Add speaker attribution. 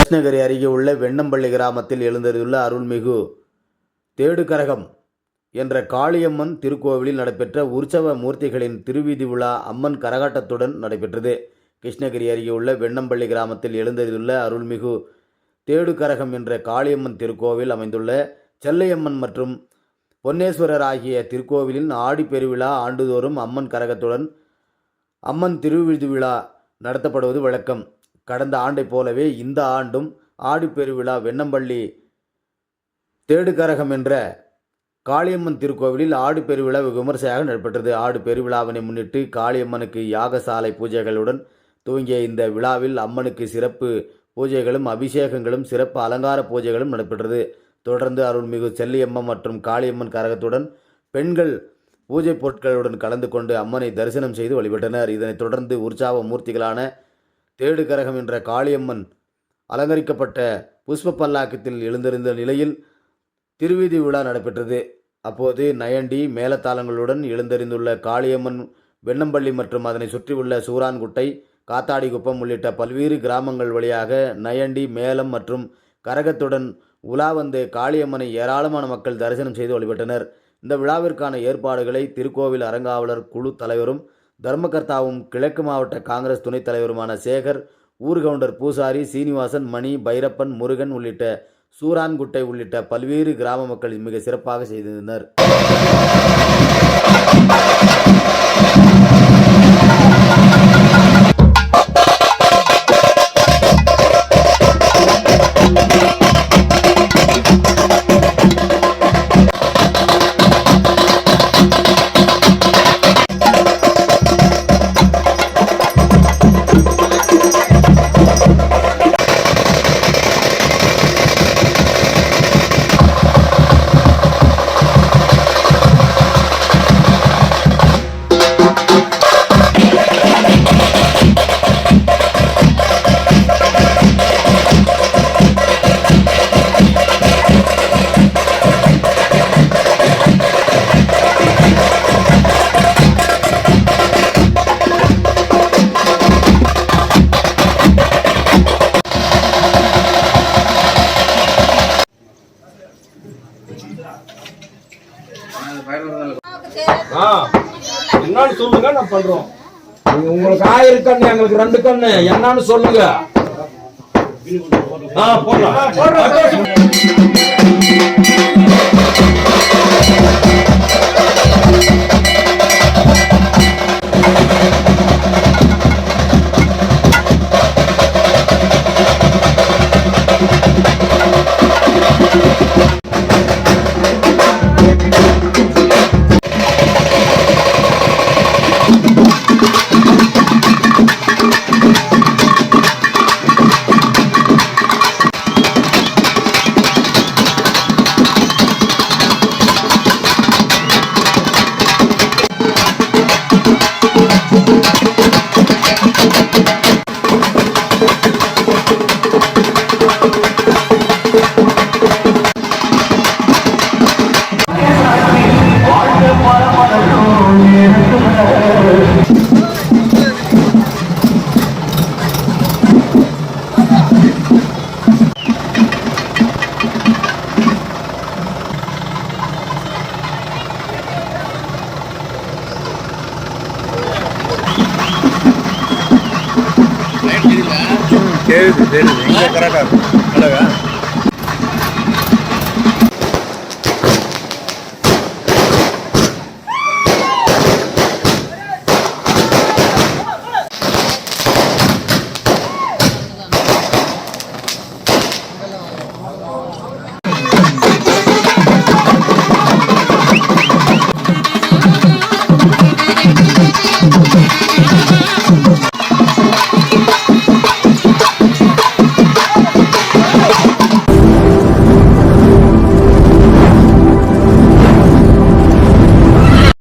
Speaker 1: கிருஷ்ணகிரி அருகே உள்ள வெண்ணம்பள்ளி கிராமத்தில் எழுந்தருளுள்ள அருள்மிகு தேடுகரகம் என்ற காளியம்மன் திருக்கோவிலில் நடைபெற்ற உற்சவ மூர்த்திகளின் திருவீதி விழா அம்மன் கரகாட்டத்துடன் நடைபெற்றது. கிருஷ்ணகிரி அருகே உள்ள வெண்ணம்பள்ளி கிராமத்தில் எழுந்தருளுள்ள அருள்மிகு தேடுகரகம் என்ற காளியம்மன் திருக்கோவில் அமைந்துள்ள செல்லையம்மன் மற்றும் பொன்னேஸ்வரர் ஆகிய திருக்கோவிலின் ஆடி பெருவிழா ஆண்டுதோறும் அம்மன் கரகத்துடன் அம்மன் திருவிழி விழா நடத்தப்படுவது வழக்கம். கடந்த ஆண்டை போலவே இந்த ஆண்டும் ஆடிப்பெருவிழா வெண்ணம்பள்ளி தேடுகரகம் என்ற காளியம்மன் திருக்கோவிலில் ஆடு பெருவிழா விமர்சையாக நடைபெற்றது. ஆடு பெருவிழாவினை முன்னிட்டு காளியம்மனுக்கு யாகசாலை பூஜைகளுடன் துவங்கிய இந்த விழாவில் அம்மனுக்கு சிறப்பு பூஜைகளும் அபிஷேகங்களும் சிறப்பு அலங்கார பூஜைகளும் நடைபெற்றது. தொடர்ந்து அருள்மிகு செல்லியம்மன் மற்றும் காளியம்மன் கரகத்துடன் பெண்கள் பூஜை பொருட்களுடன் கலந்து கொண்டு அம்மனை தரிசனம் செய்து வழிபட்டனர். இதனைத் தொடர்ந்து உற்சவ மூர்த்திகளான தேடுகரகம் என்ற காளியம்மன் அலங்கரிக்கப்பட்ட புஷ்ப பல்லாக்கத்தில் எழுந்திருந்த நிலையில் திருவீதி விழா நடைபெற்றது. அப்போது நயண்டி மேலத்தாளங்களுடன் எழுந்தறிந்துள்ள காளியம்மன் வெண்ணம்பள்ளி மற்றும் அதனை சுற்றியுள்ள சூரான்குட்டை, காத்தாடிக்குப்பம் உள்ளிட்ட பல்வேறு கிராமங்கள் வழியாக நயண்டி மேளம் மற்றும் கரகத்துடன் உலா வந்து காளியம்மனை ஏராளமான மக்கள் தரிசனம் செய்து வழிபட்டனர். இந்த விழாவிற்கான ஏற்பாடுகளை திருக்கோவில் அறங்காவலர் குழு தலைவரும் தர்மகர்த்தாவும் கிழக்கு மாவட்ட காங்கிரஸ் துணைத் தலைவருமான சேகர், ஊர்கவுண்டர் பூசாரி, சீனிவாசன், மணி, பைரப்பன், முருகன் உள்ளிட்ட சூரான்குட்டை உள்ளிட்ட பல்வேறு கிராம மக்கள் மிக சிறப்பாக செய்திருந்தனர்.
Speaker 2: என்னன்னு சொல்லுங்க, நான் பண்றோம். உங்களுக்கு ஆயிரம் கண்ணு, எங்களுக்கு 2 கண்ணு, என்னன்னு சொல்லுங்க. போடுறோம். தெரியுது, எங்க கரெக்டா இருக்கு.